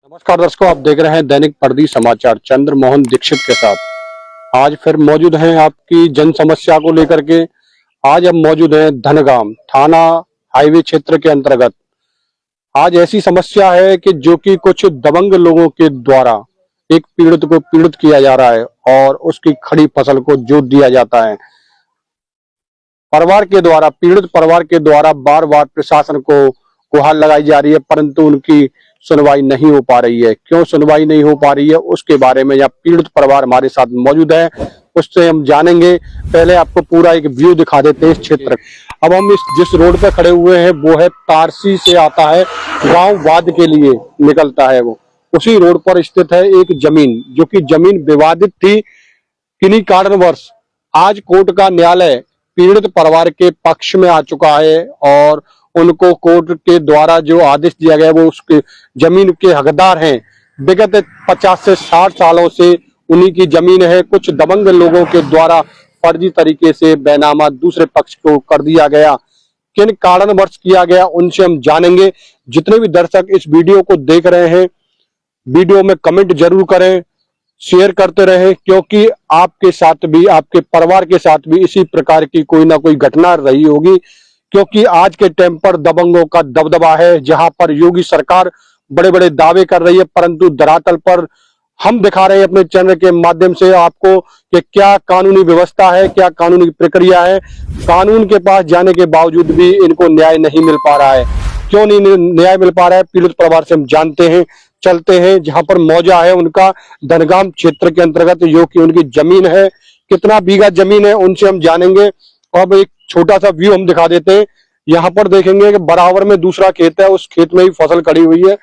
नमस्कार दर्शकों, आप देख रहे हैं दैनिक परदी समाचार चंद्र मोहन दीक्षित के साथ। आज फिर मौजूद हैं आपकी जन समस्या को लेकर के। आज हम मौजूद हैं धनगाम थाना हाईवे क्षेत्र के अंतर्गत। आज ऐसी समस्या है कि जो कि कुछ दबंग लोगों के द्वारा एक पीड़ित को पीड़ित किया जा रहा है और उसकी खड़ी फसल को जोत दिया जाता है। पीड़ित परिवार के द्वारा बार बार प्रशासन को गुहार लगाई जा रही है, परंतु उनकी सुनवाई नहीं हो पा रही है। क्यों सुनवाई नहीं हो पा रही है उसके बारे में यहाँ पीड़ित परिवार हमारे साथ मौजूद है, उससे हम जानेंगे। पहले आपको पूरा एक व्यू दिखा देते हैं इस क्षेत्र। अब हम जिस रोड पे खड़े हुए हैं वो है तारसी से आता है गांव वाद के लिए निकलता है। वो उसी रोड पर स्थित है एक जमीन, जो कि जमीन विवादित थी। किन्हीं कारणवश आज कोर्ट का न्यायालय पीड़ित परिवार के पक्ष में आ चुका है और उनको कोर्ट के द्वारा जो आदेश दिया गया वो उसके जमीन के हकदार हैं। विगत 50 से 60 सालों से उन्हीं की जमीन है। कुछ दबंग लोगों के द्वारा फर्जी तरीके से बैनामा दूसरे पक्ष को कर दिया गया। किन कारणवश किया गया उनसे हम जानेंगे। जितने भी दर्शक इस वीडियो को देख रहे हैं, वीडियो में कमेंट जरूर करें, शेयर करते रहें, क्योंकि आपके साथ भी, आपके परिवार के साथ भी इसी प्रकार की कोई ना कोई घटना रही होगी। क्योंकि आज के टाइम पर दबंगों का दबदबा है। जहां पर योगी सरकार बड़े बड़े दावे कर रही है, परंतु धरातल पर हम दिखा रहे हैं अपने चैनल के माध्यम से आपको कि क्या कानूनी व्यवस्था है, क्या कानूनी प्रक्रिया है। कानून के पास जाने के बावजूद भी इनको न्याय नहीं मिल पा रहा है। क्यों नहीं न्याय मिल पा रहा है, पीड़ित परिवार से हम जानते हैं। चलते हैं जहां पर मौजा है उनका, धनगाम क्षेत्र के अंतर्गत, जो कि उनकी जमीन है। कितना बीघा जमीन है उनसे हम जानेंगे। अब एक छोटा सा व्यू हम दिखा देते हैं। यहाँ पर देखेंगे कि बराबर में दूसरा खेत है, उस खेत में भी फसल खड़ी हुई है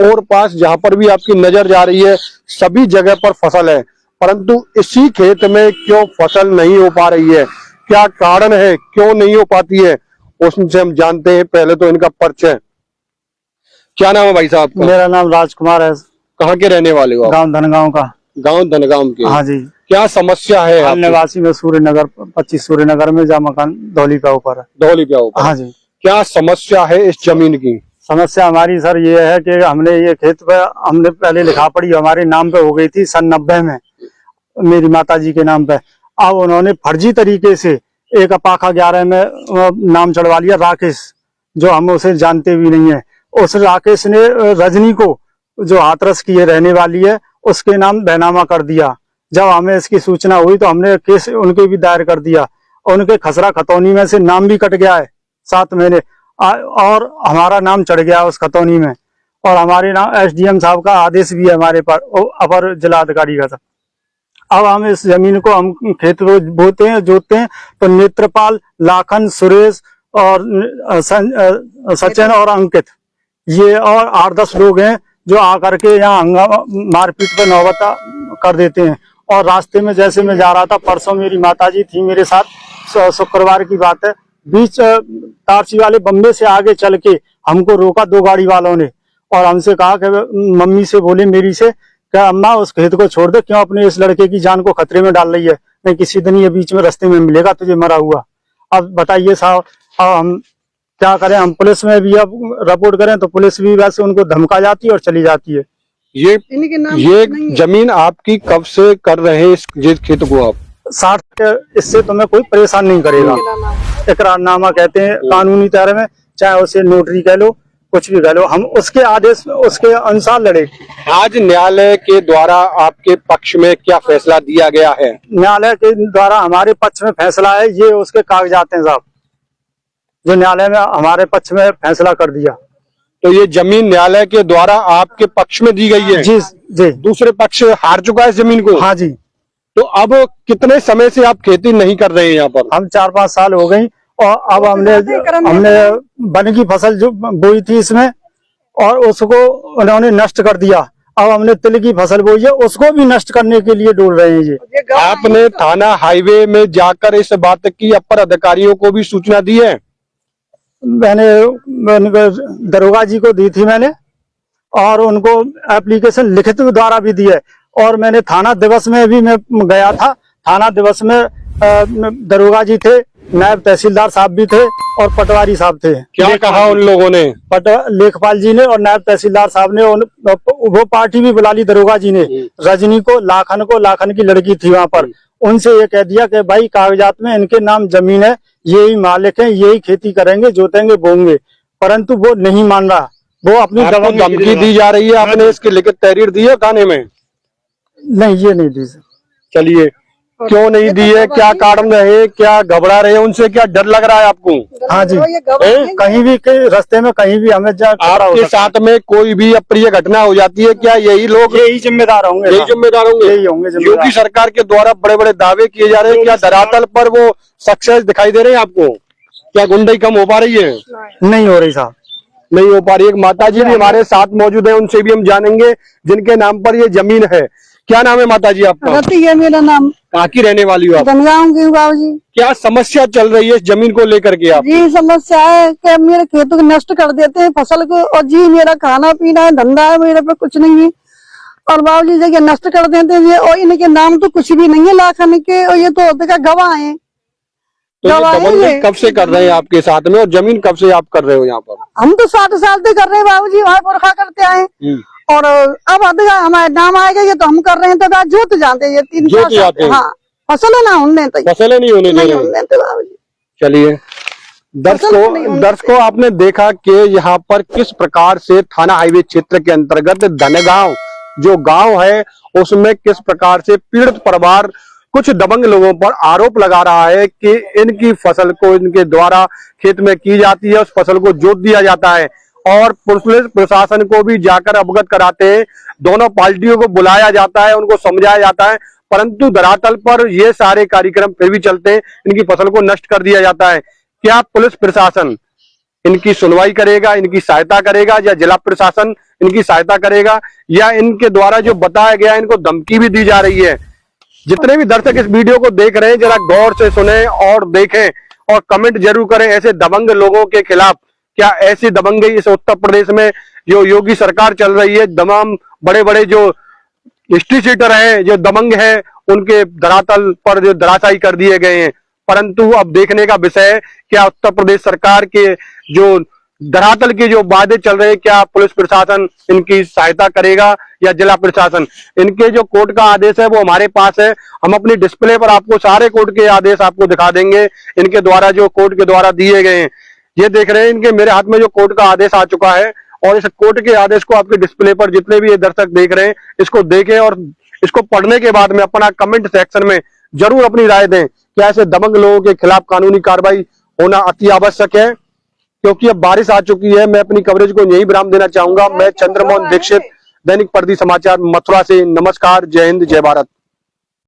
और पास जहां पर भी आपकी नजर जा रही है सभी जगह पर फसल है, परंतु इसी खेत में क्यों फसल नहीं हो पा रही है, क्या कारण है, क्यों नहीं हो पाती है, उससे हम जानते हैं। पहले तो इनका परिचय। क्या नाम है भाई साहब का? मेरा नाम राजकुमार है। कहाँ के रहने वाले हो? गांव धनगांव का। गांव धनगाम के? हाँ जी। क्या समस्या है? हम निवासी में सूर्यनगर 25 सूर्यनगर में, जा मकान धौली पे ऊपर है। धौली पे ऊपर? हाँ जी। क्या समस्या है इस जमीन की? समस्या हमारी सर ये है कि हमने ये खेत पे हमने पहले लिखा पड़ी हमारे नाम पे हो गई थी सन 90 में, मेरी माताजी के नाम पे। अब उन्होंने फर्जी तरीके से एक अपाखा 11 में नाम चढ़वा लिया, राकेश, जो हम उसे जानते भी नहीं है। उस राकेश ने रजनी को, जो हाथरस की रहने वाली है, उसके नाम बैनामा कर दिया। जब हमें इसकी सूचना हुई तो हमने केस उनके भी दायर कर दिया। उनके खसरा खतौनी में से नाम भी कट गया है 7 महीने, और हमारा नाम चढ़ गया उस खतौनी में। और हमारे नाम एसडीएम साहब का आदेश भी है हमारे पास, अपर जिला अधिकारी का। अब हम इस जमीन को, हम खेत रोज बोते हैं, जोतते हैं, तो नेत्रपाल, लाखन, सुरेश और सचिन और अंकित, ये और 8-10 लोग हैं जो आकर के यहाँ हंगामा मारपीट पर नौबत कर देते हैं। और रास्ते में जैसे मैं जा रहा था, परसों मेरी माताजी थी मेरे साथ, शुक्रवार की बात है, बीच तारसी वाले बम्बे से आगे चल के हमको रोका 2 गाड़ी वालों ने और हमसे कहा कि मम्मी से बोले मेरी से कि अम्मा उस खेत को छोड़ दे, क्यों अपने इस लड़के की जान को खतरे में डाल रही है, नहीं किसी दिन ये बीच में रास्ते में मिलेगा तुझे मरा हुआ। अब बताइए साहब, अब हम क्या करें? हम पुलिस में भी अब रिपोर्ट करें तो पुलिस भी वैसे उनको धमका जाती है और चली जाती है। ये जमीन आपकी कब से कर रहे हैं इस खेत को आप? 60, इससे तुम्हें कोई परेशान नहीं करेगा। इकरारनामा कहते हैं कानूनी दायरे में, चाहे उसे नोटरी कह लो, कुछ भी कह लो, हम उसके आदेश उसके अनुसार लड़े। आज न्यायालय के द्वारा आपके पक्ष में क्या फैसला दिया गया है? न्यायालय के द्वारा हमारे पक्ष में फैसला है, ये उसके कागजात हैं साहब, जो न्यायालय में हमारे पक्ष में फैसला कर दिया। तो ये जमीन न्यायालय के द्वारा आपके पक्ष में दी गई है? जी जी। दूसरे पक्ष हार चुका है इस जमीन को? हाँ जी। तो अब कितने समय से आप खेती नहीं कर रहे हैं यहाँ पर? हम 4-5 साल हो गई और अब हमने वन की फसल जो बोई थी इसमें, और उसको उन्होंने नष्ट कर दिया। अब हमने तिल की फसल बोई है, उसको भी नष्ट करने के लिए डोल रहे हैं ये। आपने थाना हाईवे में जाकर इस बात की अपर अधिकारियों को भी सूचना दी है? मैंने दरोगा जी को दी थी मैंने, और उनको एप्लीकेशन लिखित द्वारा भी दी है। और मैंने थाना दिवस में भी मैं गया था, थाना दिवस में दरोगा जी थे, नायब तहसीलदार साहब भी थे और पटवारी साहब थे। क्या कहा उन लोगों ने? लेखपाल जी ने और नायब तहसीलदार साहब ने, वो पार्टी भी बुला ली दरोगा जी ने, रजनी को, लाखन की लड़की थी वहाँ पर, उनसे ये कह दिया कि भाई कागजात में इनके नाम जमीन है, यही मालिक है, यही खेती करेंगे, जोतेंगे, बोएंगे, परंतु वो नहीं मान रहा। वो अपनी धमकी दी जा रही है, आपने इसकी लिखित तहरीर दी है थाने में? नहीं, ये नहीं दी। चलिए, क्यों नहीं दी है? क्या कारण रहे? क्या घबरा रहे हैं उनसे? क्या डर लग रहा है आपको? हाँ जी, कहीं भी रास्ते में कहीं भी हमें आपके साथ में कोई भी अप्रिय घटना हो जाती है, क्या यही लोग यही जिम्मेदार होंगे? यही जिम्मेदार होंगे। योगी सरकार के द्वारा बड़े बड़े दावे किए जा रहे हैं, क्या धरातल पर वो सक्सेस दिखाई दे रहे हैं आपको? क्या गुंडाई कम हो पा रही है? नहीं हो रही साहब, नहीं हो पा रही है। एक माता जी भी हमारे साथ मौजूद है, उनसे भी हम जानेंगे जिनके नाम पर ये जमीन है। क्या नाम है माता जी आपका? रति है मेरा नाम। कहाँ की रहने वाली हो आप? बनगांव की बाबू जी। क्या समस्या चल रही है इस जमीन को लेकर के आप? जी समस्या है कि मेरे खेतों को नष्ट कर देते हैं, फसल को, और जी मेरा खाना पीना है, धंधा है, मेरे पे कुछ नहीं है, और बाबू जी जगह नष्ट कर देते हैं। और इनके नाम तो कुछ भी नहीं है लाखन के, और ये तो होते का गवाह है। तो ये दबंगई कब से कर रहे हैं आपके साथ में, और जमीन कब से आप कर रहे हो यहाँ पर? हम तो 60 साल से कर रहे हैं बाबू जी, वहाँ पुरखा करते आए, और अब हमारे नाम आएगा, ये तो हम कर रहे हैं, तो जोत जाते हैं 3-4 साल। हाँ, फसल है ना होने, तो फसलें नहीं होने दे रहे। बाबू जी चलिए, दर्शकों आपने देखा कि यहाँ पर किस प्रकार से थाना हाईवे क्षेत्र के अंतर्गत धनगांव जो गांव है, उसमें किस प्रकार से पीड़ित परिवार कुछ दबंग लोगों पर आरोप लगा रहा है कि इनकी फसल को इनके द्वारा खेत में की जाती है, उस फसल को जोत दिया जाता है, और पुलिस प्रशासन को भी जाकर अवगत कराते हैं, दोनों पार्टियों को बुलाया जाता है, उनको समझाया जाता है, परंतु धरातल पर ये सारे कार्यक्रम फिर भी चलते हैं, इनकी फसल को नष्ट कर दिया जाता है। क्या पुलिस प्रशासन इनकी सुनवाई करेगा, इनकी सहायता करेगा, या जिला प्रशासन इनकी सहायता करेगा, या इनके द्वारा जो बताया गया इनको धमकी भी दी जा रही है? जितने भी दर्शक इस वीडियो को देख रहे हैं, जरा गौर से सुने और देखें, और कमेंट जरूर करें ऐसे दबंग लोगों के खिलाफ। क्या ऐसी दबंगई इस उत्तर प्रदेश में जो योगी सरकार चल रही है, तमाम बड़े बड़े जो हिस्ट्री सीटर हैं, जो दबंग हैं, उनके धरातल पर जो धराशायी कर दिए गए हैं। परंतु अब देखने का विषय है, क्या उत्तर प्रदेश सरकार के जो धरातल के जो वादे चल रहे हैं, क्या पुलिस प्रशासन इनकी सहायता करेगा, या जिला प्रशासन? इनके जो कोर्ट का आदेश है वो हमारे पास है, हम अपनी डिस्प्ले पर आपको सारे कोर्ट के आदेश आपको दिखा देंगे, इनके द्वारा जो कोर्ट के द्वारा दिए गए हैं। ये देख रहे हैं इनके मेरे हाथ में जो कोर्ट का आदेश आ चुका है, और इस कोर्ट के आदेश को आपके डिस्प्ले पर जितने भी ये दर्शक देख रहे हैं, इसको देखें, और इसको पढ़ने के बाद में अपना कमेंट सेक्शन में जरूर अपनी राय दें। क्या ऐसे दबंग लोगों के खिलाफ कानूनी कार्रवाई होना अति आवश्यक है? क्योंकि अब बारिश आ चुकी है। मैं अपनी कवरेज को यही विराम देना चाहूंगा। मैं चंद्रमोहन दीक्षित, दैनिक प्रगति समाचार, मथुरा से। नमस्कार, जय हिंद, जय भारत।